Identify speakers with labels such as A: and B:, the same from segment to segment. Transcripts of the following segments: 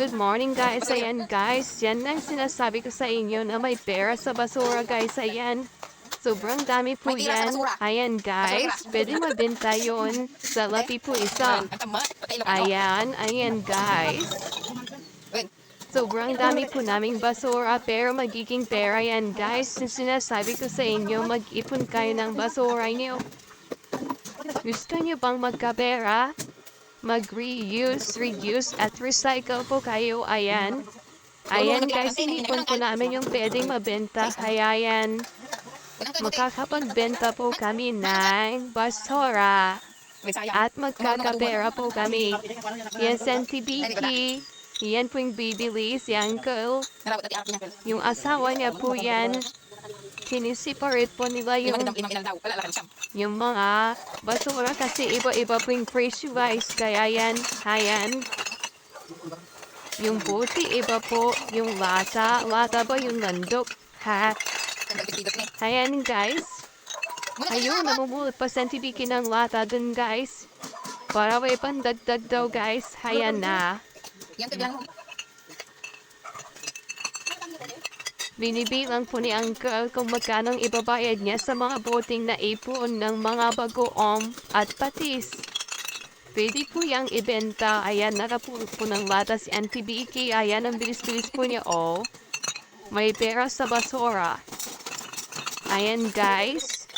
A: Good morning guys, ayan guys, yan na yung sinasabi ko sa inyo na may pera sa basura guys, ayan. Sobrang dami po
B: May tira sa
A: yan.
B: basura.
A: Ayan guys, pwede mabenta yun. Sa lapi po isa. Ayan, ayan guys. Sobrang dami po naming basura pero magiging pera yan guys. Yung sinasabi ko sa inyo, mag-ipon kayo ng basura niyo. Gusto niyo bang magkapera? Mag-reuse, reuse, at recycle po kayo. Ayan. Ayan guys, inipon po namin yung pwedeng mabenta. Kaya yan, makakapagbenta po kami ng basura. At magkakapera po kami. Yan sa TBK. Yan po yung bibili si Uncle. Yung asawa niya po yan. Sinisiparate po nila yung mga basura kasi iba-iba po yung presyo guys. Kaya yan, ayan. Yung buti iba po, yung lata ba yung landok? Ha? Ayan guys. Ayun, namumulot pa sa TBK ng lata dun guys. Para may pandagdag daw guys. Ayan na. Binibilang po ni Uncle kung magkano ibabayad niya sa mga boting na ipon ng mga bagoong at patis. Pwede po yang ibenta. Ayan, nakapulot po ng lata si NTBK. Ayan, ang bilis-bilis po niya. Oh, may pera sa basura. Ayan guys.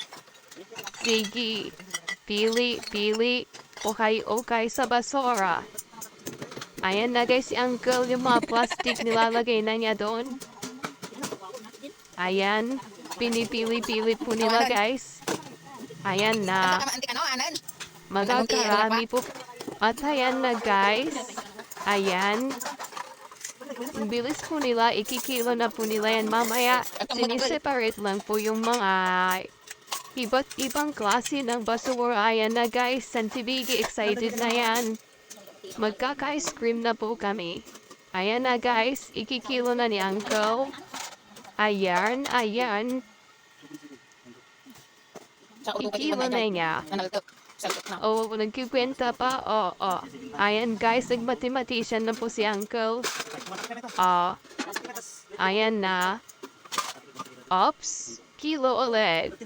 A: Sige. Pili. Okay sa basura. Ayan na guys si Uncle. Yung mga plastic nilalagay na niya doon. Ayan, pinipili-pili po nila guys. Ayan na. Magagarami po. At ayan na guys. Ayan. Bilis po nila, ikikilo na po nila yan mamaya. Siniseparate lang po yung mga iba't ibang klase ng basura. Ayan na guys, Santibigi excited na yan. Magkaka-ice cream na po kami. Ayan na guys, ikikilo na ni Uncle. Ayan. Ikilo na niya. Oh, nagkikwenta pa. Oh. Ayan guys, nag-mathematician na po si Uncle. Ayan na. Ops, kilo ulit.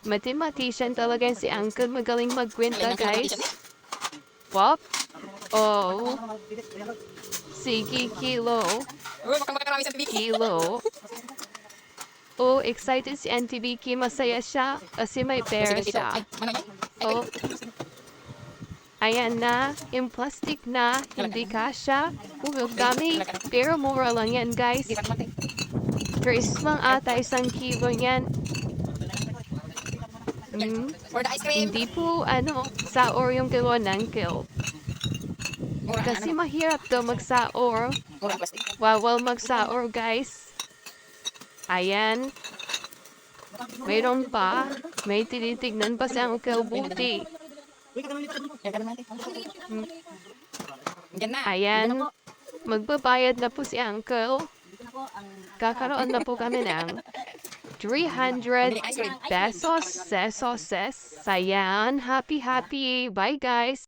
A: Mathematician talaga si Uncle. Magaling magkwenta guys. Pop. Oh. Sige, kilo. Oh, excited si NTBK. Masaya siya kasi may pera siya. Oh. Ayan na. Yung plastic na. Hindi kasha. Hulog dami. Pero mura lang yan, guys. Chris lang ata isang kilo yan. Hindi po, saor yung kilo ng kilo. Kasi mahirap daw magsaor. Bawal magsaor guys. Ayan. Mayroon pa. May tinitignan pa si Uncle Buti. Ayan. Magbabayad na po si Uncle. Kakaroon na po kami ng 300 pesos. Ayan. Happy. Bye guys.